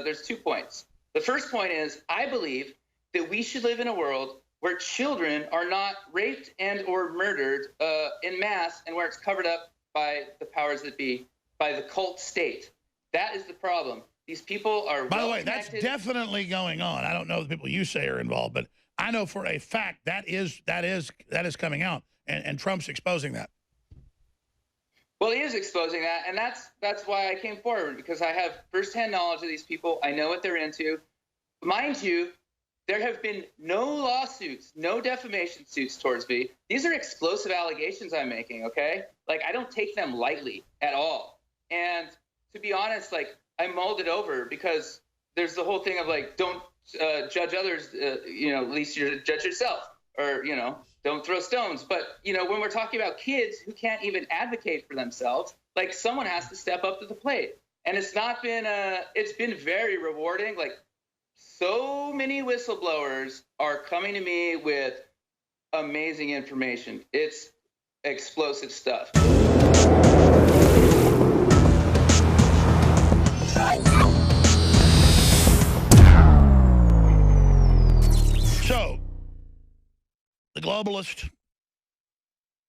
there's 2 points. The first point is I believe that we should live in a world where children are not raped and or murdered in mass and where it's covered up by the powers that be, by the cult state. That is the problem. These people are By the way, that's definitely going on. I don't know the people you say are involved, but I know for a fact that is coming out, and Trump's exposing that. Well, he is exposing that, and that's why I came forward, because I have firsthand knowledge of these people. I know what they're into. Mind you, there have been no lawsuits, no defamation suits towards me. These are explosive allegations I'm making, okay? Like, I don't take them lightly at all. And to be honest, like, I mulled it over because there's the whole thing of, like, don't judge others, you know, at least you judge yourself, or, you know, don't throw stones. But, you know, when we're talking about kids who can't even advocate for themselves, like, someone has to step up to the plate. And it's not been, it's been very rewarding. Like, so many whistleblowers are coming to me with amazing information. It's explosive stuff. So, the globalists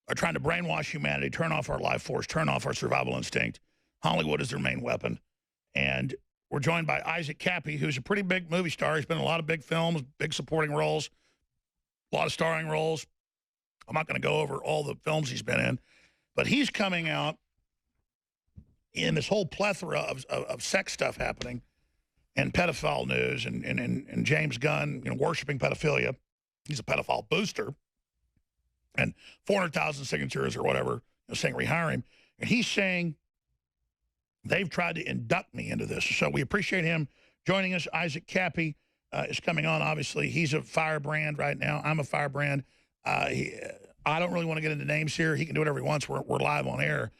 are trying to brainwash humanity, turn off our life force, turn off our survival instinct. Hollywood is their main weapon. And we're joined by Isaac Kappy, who's a pretty big movie star. He's been in a lot of big films, big supporting roles, a lot of starring roles. I'm not going to go over all the films he's been in, but he's coming out in this whole plethora of sex stuff happening and pedophile news and James Gunn, you know, worshiping pedophilia. He's a pedophile booster. And 400,000 signatures or whatever, you know, saying rehire him. And he's saying they've tried to induct me into this. So we appreciate him joining us. Isaac Kappy is coming on. Obviously, he's a firebrand right now. I'm a firebrand. I don't really want to get into names here. He can do whatever he wants. We're live on air.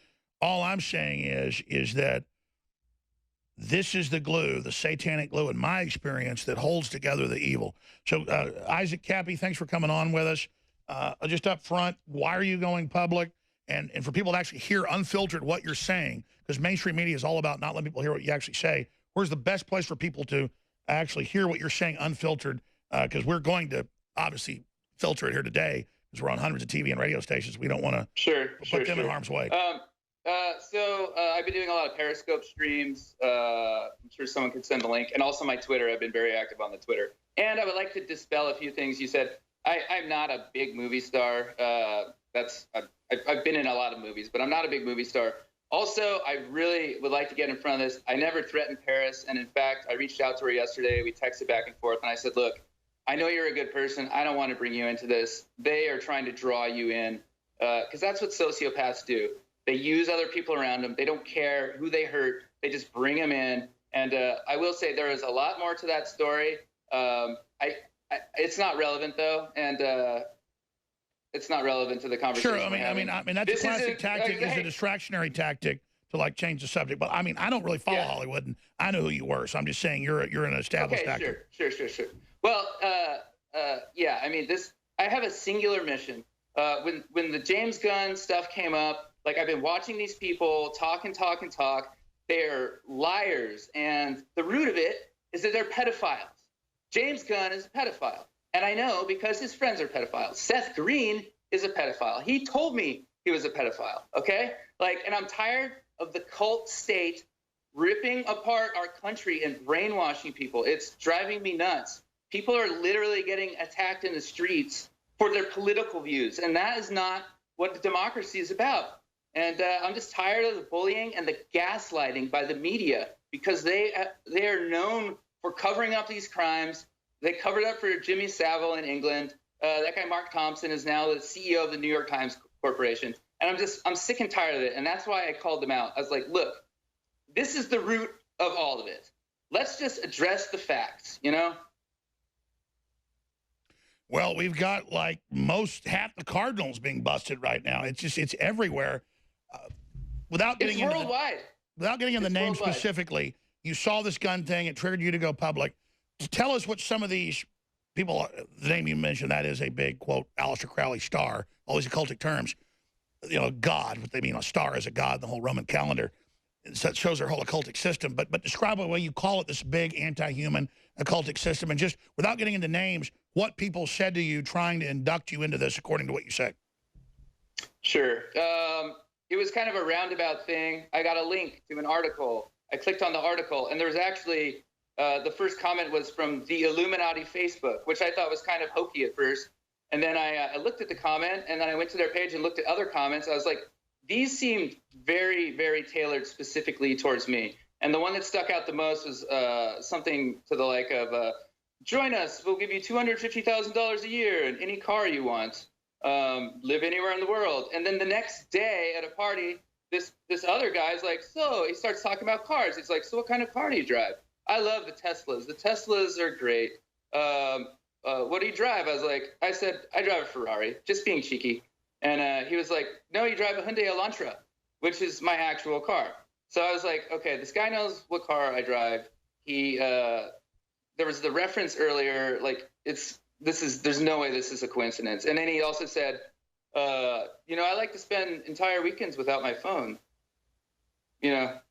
All I'm saying is that this is the glue, the satanic glue, in my experience, that holds together the evil. So, Isaac Kappy, thanks for coming on with us. Just up front, why are you going public? And for people to actually hear unfiltered what you're saying, because mainstream media is all about not letting people hear what you actually say. Where's the best place for people to actually hear what you're saying unfiltered? Because we're going to obviously filter it here today, because we're on hundreds of TV and radio stations. We don't want to put them in harm's way. So I've been doing a lot of Periscope streams. I'm sure someone could send a link. And also my Twitter. I've been very active on the Twitter. And I would like to dispel a few things you said. I'm not a big movie star. I've been in a lot of movies, but I'm not a big movie star. Also, I really would like to get in front of this. I never threatened Paris. And in fact, I reached out to her yesterday. We texted back and forth. And I said, look, I know you're a good person. I don't want to bring you into this. They are trying to draw you in, because that's what sociopaths do. They use other people around them. They don't care who they hurt. They just bring them in. And I will say there is a lot more to that story. It's not relevant, though, and it's not relevant to the conversation. Sure, I mean, that's a classic tactic. Is a distractionary tactic to, like, change the subject. But I mean, I don't really follow Hollywood, and I know who you were, so I'm just saying you're an established actor. Sure. Well, yeah. I mean, I have a singular mission. When the James Gunn stuff came up, like, I've been watching these people talk and talk and talk. They're liars, and the root of it is that they're pedophiles. James Gunn is a pedophile, and I know because his friends are pedophiles. Seth Green is a pedophile. He told me he was a pedophile, okay? Like, and I'm tired of the cult state ripping apart our country and brainwashing people. It's driving me nuts. People are literally getting attacked in the streets for their political views, and that is not what democracy is about. And I'm just tired of the bullying and the gaslighting by the media, because they are known for covering up these crimes. They covered up for Jimmy Savile in England. That guy Mark Thompson is now the CEO of the New York Times Corporation. And I'm sick and tired of it. And that's why I called them out. I was like, look, this is the root of all of it. Let's just address the facts, you know? Well, we've got like half the Cardinals being busted right now. It's everywhere. Without getting into worldwide. Without getting in the name specifically, you saw this gun thing. It triggered you to go public. Tell us what some of these people, the name you mentioned, that is a big, quote, Aleister Crowley star, all these occultic terms, you know, God, what they mean, a star is a god, the whole Roman calendar. So it shows their whole occultic system. But describe the way you call it, this big anti-human occultic system, and just without getting into names, what people said to you trying to induct you into this, according to what you said. Sure. It was kind of a roundabout thing. I got a link to an article. I clicked on the article, and there was actually the first comment was from the Illuminati Facebook, which I thought was kind of hokey at first. And then I looked at the comment, and then I went to their page and looked at other comments. I was like, these seemed very, very tailored specifically towards me. And the one that stuck out the most was something to the like of, join us, we'll give you $250,000 a year and any car you want, live anywhere in the world. And then the next day at a party, this other guy's like, so he starts talking about cars. He's like, so what kind of car do you drive? I love the Teslas. The Teslas are great. What do you drive? I said, I drive a Ferrari, just being cheeky. And he was like, no, you drive a Hyundai Elantra, which is my actual car. So I was like, okay, this guy knows what car I drive. There was the reference earlier, like there's no way this is a coincidence. And then he also said, I like to spend entire weekends without my phone.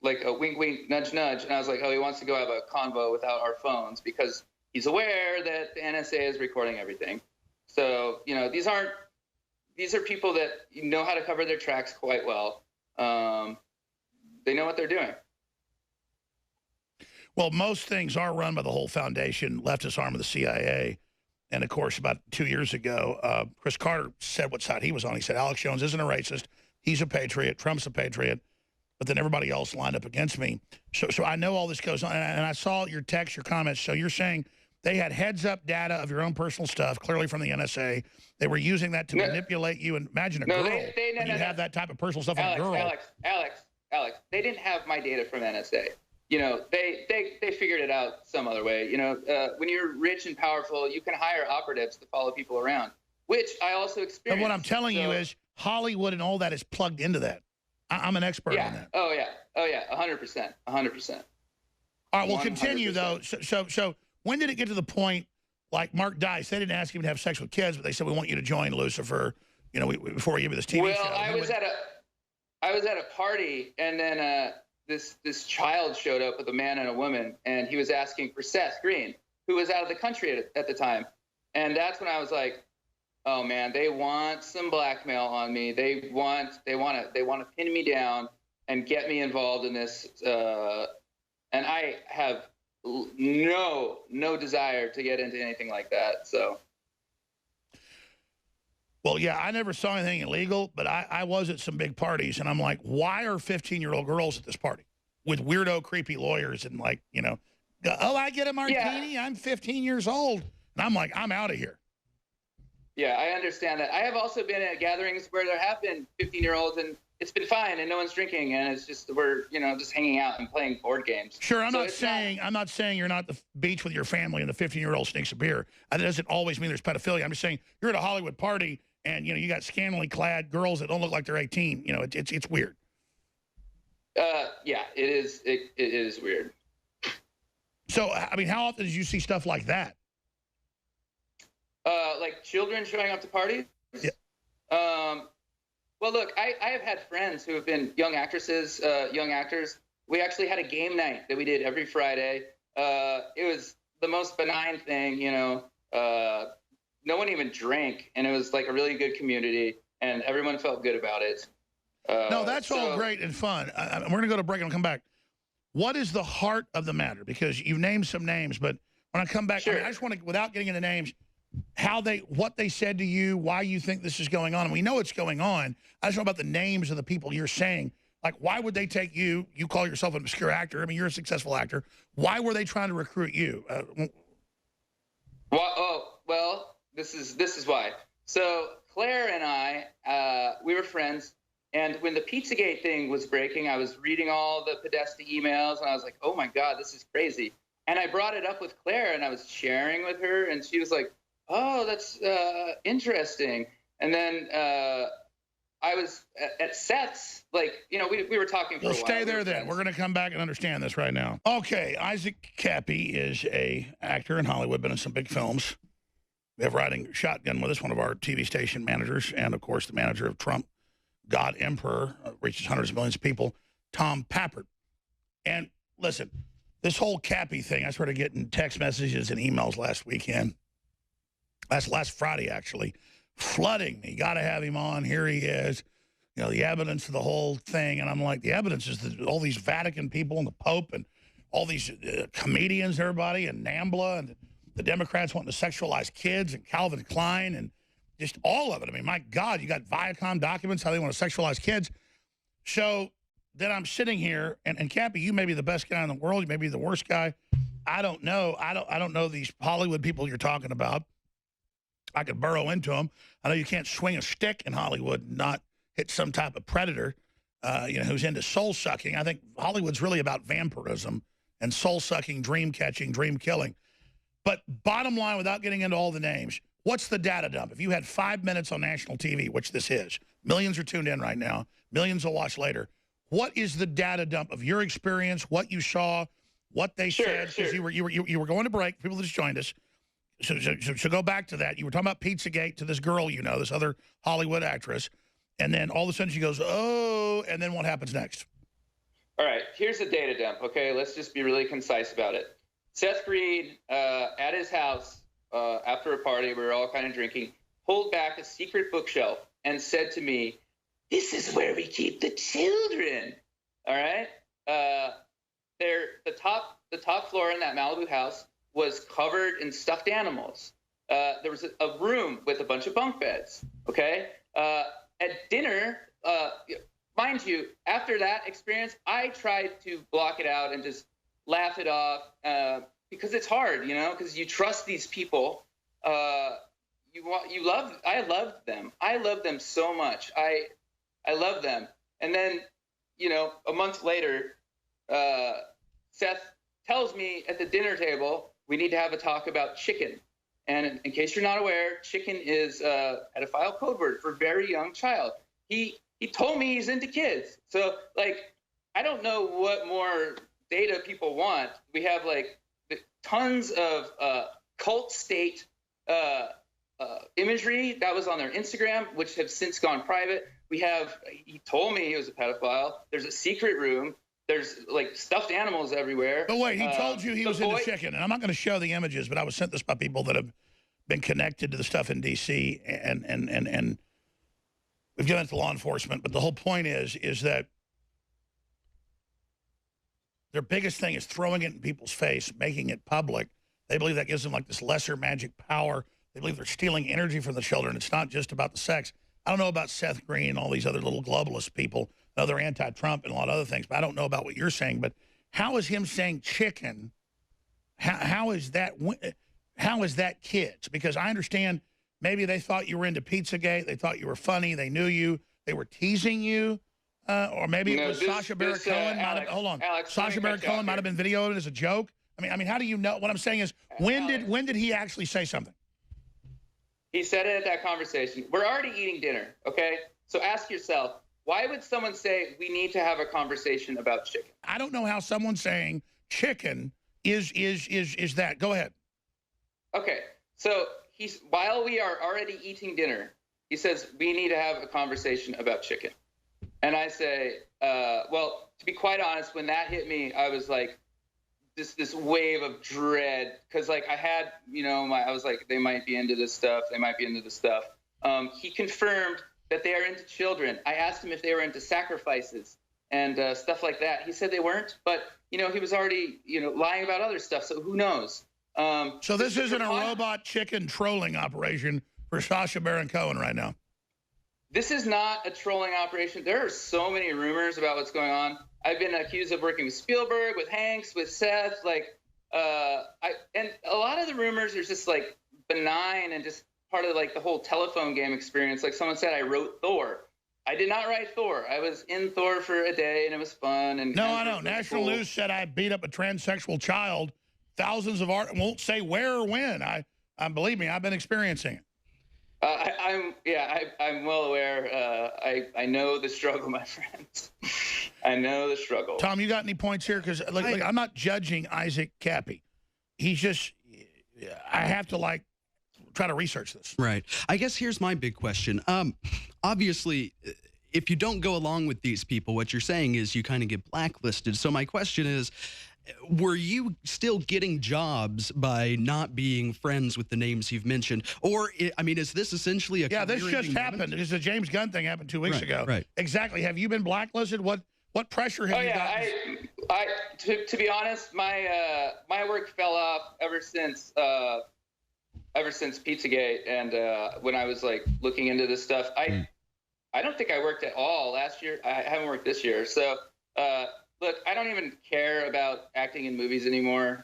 Like a wink, wink, nudge, nudge. And I was like, oh, he wants to go have a convo without our phones because he's aware that the NSA is recording everything. So, these are people that know how to cover their tracks quite well. They know what they're doing. Well, most things are run by the whole foundation, leftist arm of the CIA. And, of course, about 2 years ago, Chris Carter said what side he was on. He said, Alex Jones isn't a racist. He's a patriot. Trump's a patriot. But then everybody else lined up against me. So I know all this goes on. And I saw your text, your comments. So you're saying they had heads-up data of your own personal stuff, clearly from the NSA. They were using that to manipulate you. And imagine a girl. You have that type of personal stuff on a girl. Alex, they didn't have my data from NSA. They figured it out some other way. When you're rich and powerful, you can hire operatives to follow people around, which I also experienced. But what I'm telling you is Hollywood and all that is plugged into that. I'm an expert on that. Oh, yeah. 100%. 100%. All right, we'll continue, though. So when did it get to the point, like Mark Dice, they didn't ask him to have sex with kids, but they said, we want you to join Lucifer, before we give you this TV show. Well, I was at a party, and then this child showed up with a man and a woman, and he was asking for Seth Green, who was out of the country at the time. And that's when I was like, oh man, they want some blackmail on me. They want to pin me down and get me involved in this. And I have no desire to get into anything like that. So. Well, yeah, I never saw anything illegal, but I was at some big parties, and I'm like, why are 15-year-old girls at this party with weirdo, creepy lawyers and oh, I get a martini, yeah. I'm 15 years old. And I'm like, I'm out of here. Yeah, I understand that. I have also been at gatherings where there have been 15-year-olds, and it's been fine, and no one's drinking, and it's just we're just hanging out and playing board games. Sure, I'm not saying you're not at the beach with your family and the 15-year-old sneaks a beer. That doesn't always mean there's pedophilia. I'm just saying you're at a Hollywood party, and you got scantily clad girls that don't look like they're 18. It's weird. Yeah, it is. It is weird. So, I mean, how often did you see stuff like that? Like children showing up to parties? Yeah. Well, look, I have had friends who have been young actresses, young actors. We actually had a game night that we did every Friday. It was the most benign thing, no one even drank, and it was like a really good community, and everyone felt good about it. No, that's all great and fun. We're going to go to break and come back. What is the heart of the matter? Because you've named some names, but when I come back, sure. I just want to, without getting into names, what they said to you, why you think this is going on. And we know it's going on. I just know about the names of the people you're saying. Like, why would they take you? You call yourself an obscure actor. I mean, you're a successful actor. Why were they trying to recruit you? Well, this is why. So Claire and I, we were friends. And when the Pizzagate thing was breaking, I was reading all the Podesta emails, and I was like, oh, my God, this is crazy. And I brought it up with Claire, and I was sharing with her, and she was like, oh, that's interesting. And then I was at Seth's, we were talking for a while. Stay there then. We're going to come back and understand this right now. Okay, Isaac Cappy is a actor in Hollywood, been in some big films. We have riding shotgun with us, one of our TV station managers, and, of course, the manager of Trump, God Emperor, reaches hundreds of millions of people, Tom Pappert. And listen, this whole Cappy thing, I started getting text messages and emails last weekend. Last Friday, actually, flooding me. Got to have him on. Here he is. You know, the evidence of the whole thing. And I'm like, the evidence is that all these Vatican people and the Pope and all these comedians, everybody, and NAMBLA, and the Democrats wanting to sexualize kids, and Calvin Klein, and just all of it. I mean, my God, you got Viacom documents, how they want to sexualize kids. So then I'm sitting here, and Cappy, you may be the best guy in the world. You may be the worst guy. I don't know. I don't know these Hollywood people you're talking about. I could burrow into them. I know you can't swing a stick in Hollywood and not hit some type of predator, who's into soul-sucking. I think Hollywood's really about vampirism and soul-sucking, dream-catching, dream-killing. But bottom line, without getting into all the names, what's the data dump? If you had 5 minutes on national TV, which this is, millions are tuned in right now, millions will watch later, what is the data dump of your experience, what you saw, what they said? Because you were going to break, people that just joined us. So go back to that. You were talking about Pizzagate to this girl, this other Hollywood actress. And then all of a sudden she goes, oh, and then what happens next? All right, here's the data dump, okay? Let's just be really concise about it. Seth Green, at his house, after a party, we were all kind of drinking, pulled back a secret bookshelf and said to me, "This is where we keep the children." All right? The top floor in that Malibu house was covered in stuffed animals. There was a room with a bunch of bunk beds, okay? At dinner, mind you, after that experience, I tried to block it out and just laugh it off because it's hard, because you trust these people. I loved them. I loved them so much. I love them. And then, a month later, Seth tells me at the dinner table, we need to have a talk about chicken. And in case you're not aware, chicken is a pedophile code word for very young child. He told me he's into kids. So, I don't know what more data people want. We have, tons of cult state imagery that was on their Instagram, which have since gone private. He told me he was a pedophile. There's a secret room. There's stuffed animals everywhere. But wait, he told you he was into chicken, and I'm not going to show the images, but I was sent this by people that have been connected to the stuff in D.C. and we've given it to law enforcement. But the whole point is that their biggest thing is throwing it in people's face, making it public. They believe that gives them this lesser magic power. They believe they're stealing energy from the children. It's not just about the sex. I don't know about Seth Green and all these other little globalist people. No, they're anti-Trump and a lot of other things, but I don't know about what you're saying. But how is him saying chicken? How is that kids? Because I understand maybe they thought you were into Pizzagate. They thought you were funny. They knew you. They were teasing you. Or maybe it was Sacha Baron Cohen. Hold on. Alex, Sacha Baron Cohen might have been videoed as a joke. I mean, how do you know? What I'm saying is, when did he actually say something? He said it at that conversation. We're already eating dinner, okay? So ask yourself, why would someone say we need to have a conversation about chicken? I don't know how someone saying chicken is that. Go ahead. Okay, so while we are already eating dinner, he says we need to have a conversation about chicken. And I say, well, to be quite honest, when that hit me, I was like, this wave of dread, because I had, I was like, they might be into this stuff. They might be into this stuff. He confirmed that they are into children. I asked him if they were into sacrifices and stuff like that. He said they weren't, but he was already lying about other stuff. So who knows? So this isn't a robot chicken trolling operation for Sacha Baron Cohen right now. This is not a trolling operation. There are so many rumors about what's going on. I've been accused of working with Spielberg, with Hanks, with Seth. And a lot of the rumors are just benign and just part of the whole telephone game experience. Like someone said, I wrote Thor. I did not write Thor. I was in Thor for a day and it was fun. And I know. National News said I beat up a transsexual child. Thousands of art won't say where or when. Believe me, I've been experiencing it. I'm well aware. I know the struggle, my friends. I know the struggle. Tom, you got any points here? Because I'm not judging Isaac Cappy. He's just, I have to try to research this. Right. I guess here's my big question. Obviously, if you don't go along with these people, what you're saying is you kind of get blacklisted. So my question is, were you still getting jobs by not being friends with the names you've mentioned? Or, I mean, is this essentially a this just happened. It's a James Gunn thing happened 2 weeks ago. Right. Exactly. Have you been blacklisted? What pressure have you gotten? To be honest, my work fell off ever since Pizzagate, and when I was like looking into this stuff, I don't think I worked at all last year. I haven't worked this year. So look, I don't even care about acting in movies anymore.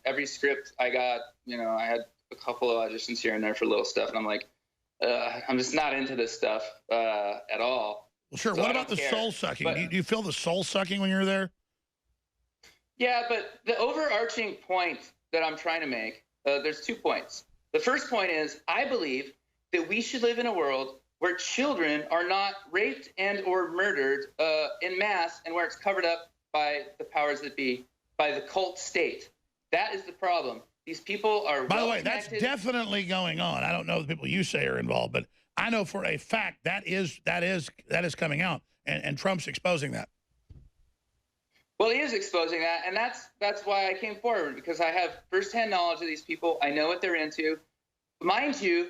Every script I got, I had a couple of auditions here and there for little stuff, and I'm like, I'm just not into this stuff at all. Well, sure. So what about the soul sucking? But, do you feel the soul sucking when you're there? Yeah, but the overarching point that I'm trying to make, there's 2 points. The first point is I believe that we should live in a world where children are not raped and or murdered in mass, and where it's covered up by the powers that be, by the cult state. That is the problem. These people are By the way, that's definitely going on. I don't know the people you say are involved, but I know for a fact that is coming out, and Trump's exposing that. Well, he is exposing that, and that's why I came forward, because I have firsthand knowledge of these people. I know what they're into. Mind you,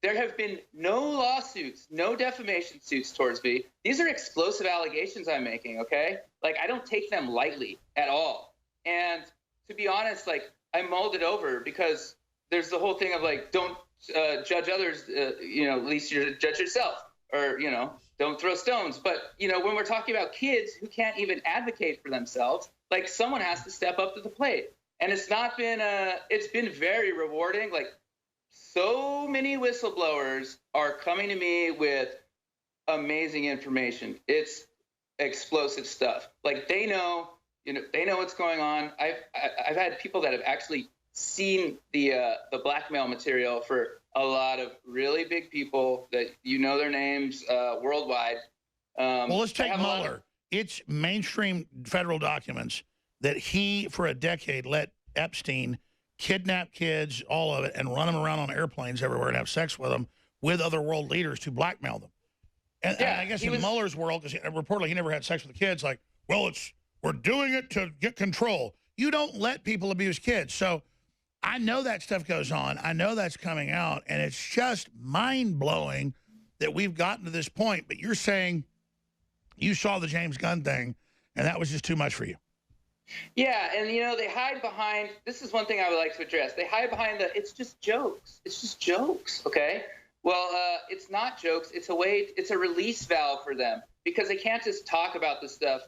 there have been no lawsuits, no defamation suits towards me. These are explosive allegations I'm making, okay? Like, I don't take them lightly at all. And to be honest, like, I mulled it over, because there's the whole thing of, like, don't judge others, at least you judge yourself, or, don't throw stones. But, when we're talking about kids who can't even advocate for themselves, like, someone has to step up to the plate. And it's been very rewarding. Like, so many whistleblowers are coming to me with amazing information. It's explosive stuff. Like, they know what's going on. I've had people that have actually seen the blackmail material for a lot of really big people that their names worldwide. Well, let's take Mueller. It's mainstream federal documents that he, for a decade, let Epstein kidnap kids, all of it, and run them around on airplanes everywhere and have sex with them with other world leaders to blackmail them. And I guess in Mueller's world, because reportedly he never had sex with the kids, like, well, we're doing it to get control. You don't let people abuse kids. So I know that stuff goes on. I know that's coming out, and it's just mind-blowing that we've gotten to this point. But you're saying you saw the James Gunn thing, and that was just too much for you. Yeah, and, they hide behind – this is one thing I would like to address. They hide behind it's just jokes. It's just jokes, okay? Well, it's not jokes. It's a release valve for them, because they can't just talk about this stuff,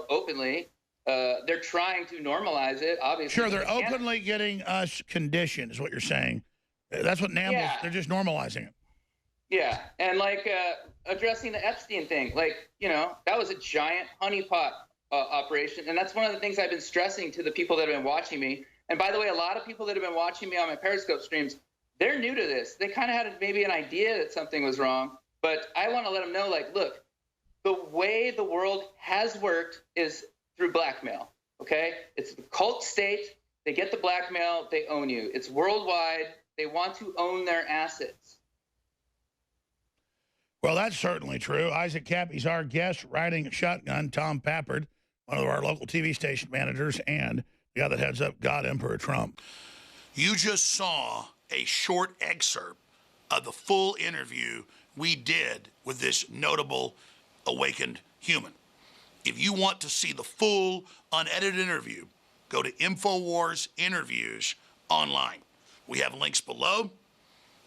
openly. They're trying to normalize it, obviously. Sure, they're openly getting us conditioned, is what you're saying. That's what NAMBLA's, they're just normalizing it. Yeah, and like addressing the Epstein thing, like, that was a giant honeypot operation. And that's one of the things I've been stressing to the people that have been watching me. And by the way, a lot of people that have been watching me on my Periscope streams, they're new to this. They kind of had maybe an idea that something was wrong. But I want to let them know, like, look, the way the world has worked is through blackmail, okay? It's the cult state. They get the blackmail. They own you. It's worldwide. They want to own their assets. Well, that's certainly true. Isaac Cappy's our guest, riding a shotgun. Tom Pappard, one of our local TV station managers, and the guy that heads up God Emperor Trump. You just saw a short excerpt of the full interview we did with this notable awakened human. If you want to see the full unedited interview, go to InfoWars Interviews online. We have links below,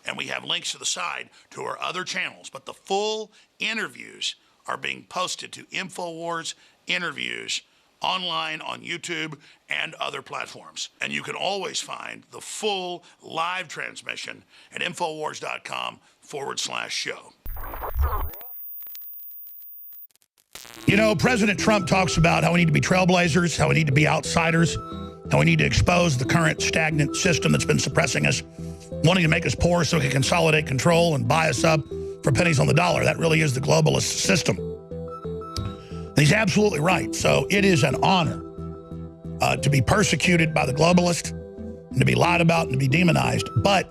and we have links to the side to our other channels. But the full interviews are being posted to InfoWars Interviews online on YouTube and other platforms. And you can always find the full live transmission at Infowars.com/show. President Trump talks about how we need to be trailblazers, how we need to be outsiders, how we need to expose the current stagnant system that's been suppressing us, wanting to make us poor so he can consolidate control and buy us up for pennies on the dollar. That really is the globalist system. And he's absolutely right. So it is an honor to be persecuted by the globalist and to be lied about and to be demonized. But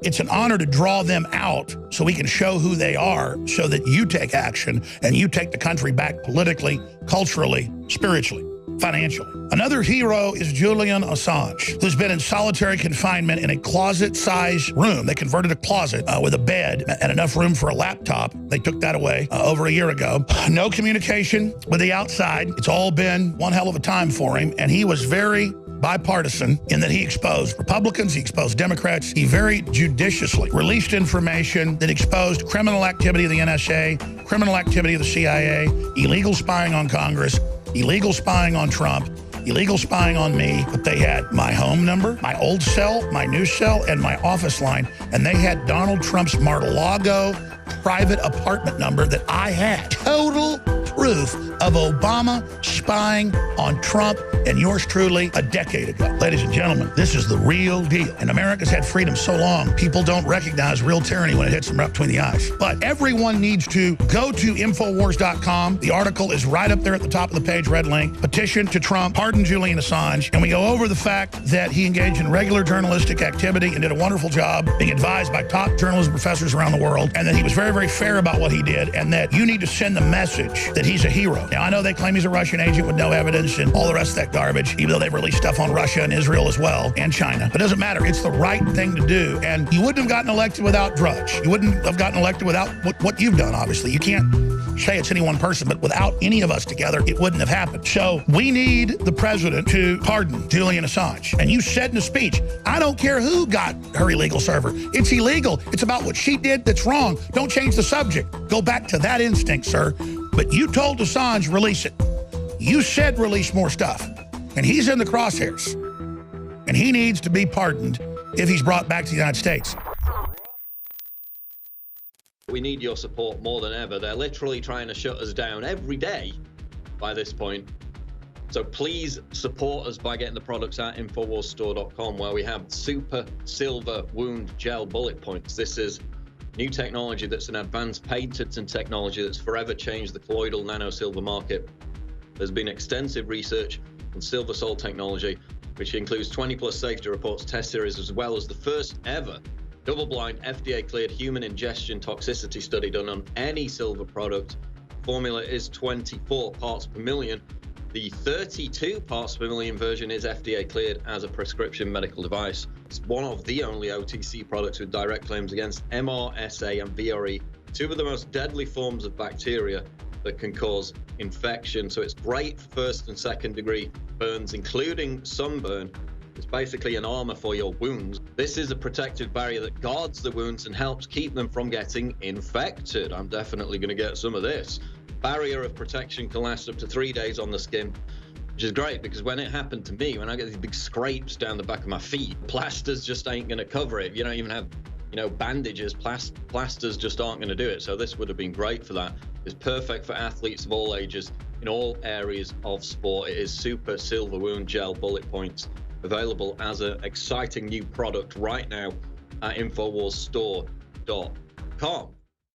It's an honor to draw them out so we can show who they are so that you take action and you take the country back politically, culturally, spiritually, financially. Another hero is Julian Assange, who's been in solitary confinement in a closet-sized room. They converted a closet with a bed and enough room for a laptop. They took that away over a year ago. No communication with the outside. It's all been one hell of a time for him, and he was very bipartisan in that he exposed Republicans, he exposed Democrats. He very judiciously released information that exposed criminal activity of the NSA, criminal activity of the CIA, illegal spying on Congress, illegal spying on Trump, illegal spying on me. But they had my home number, my old cell, my new cell, and my office line. And they had Donald Trump's Mar-a-Lago private apartment number that I had. Total proof of Obama spying on Trump and yours truly a decade ago. Ladies and gentlemen, this is the real deal. And America's had freedom so long, people don't recognize real tyranny when it hits them right between the eyes. But everyone needs to go to Infowars.com. The article is right up there at the top of the page, red link. Petition to Trump, pardon Julian Assange. And we go over the fact that he engaged in regular journalistic activity and did a wonderful job being advised by top journalism professors around the world, and that he was very, very fair about what he did, and that you need to send the message that he's a hero. Now, I know they claim he's a Russian agent with no evidence and all the rest of that garbage, even though they've released stuff on Russia and Israel as well, and China. But it doesn't matter. It's the right thing to do. And you wouldn't have gotten elected without Drudge. You wouldn't have gotten elected without what you've done, obviously. You can't say it's any one person, but without any of us together, it wouldn't have happened. So we need the president to pardon Julian Assange. And you said in a speech, I don't care who got her illegal server. It's illegal. It's about what she did that's wrong. Don't change the subject. Go back to that instinct, sir. But you told Assange, release it. You said release more stuff. And he's in the crosshairs. And he needs to be pardoned if he's brought back to the United States. We need your support more than ever. They're literally trying to shut us down every day by this point. So please support us by getting the products at InfoWarsStore.com, where we have Super Silver Wound Gel Bullet Points. This is new technology that's an advanced patented technology that's forever changed the colloidal nanosilver market. There's been extensive research on silver sol technology, which includes 20+ safety reports, test series, as well as the first ever double-blind, FDA-cleared human ingestion toxicity study done on any silver product. Formula is 24 parts per million. The 32 parts per million version is FDA-cleared as a prescription medical device. It's one of the only OTC products with direct claims against MRSA and VRE, two of the most deadly forms of bacteria that can cause infection. So it's great for first and second degree burns, including sunburn. It's basically an armor for your wounds. This is a protective barrier that guards the wounds and helps keep them from getting infected. I'm definitely going to get some of this. Barrier of protection can last up to 3 days on the skin, which is great because when it happened to me, when I get these big scrapes down the back of my feet, plasters just ain't going to cover it. You don't even have, bandages. Plasters just aren't going to do it. So this would have been great for that. It's perfect for athletes of all ages in all areas of sport. It is Super Silver Wound Gel Bullet Points, available as an exciting new product right now at InfoWarsStore.com.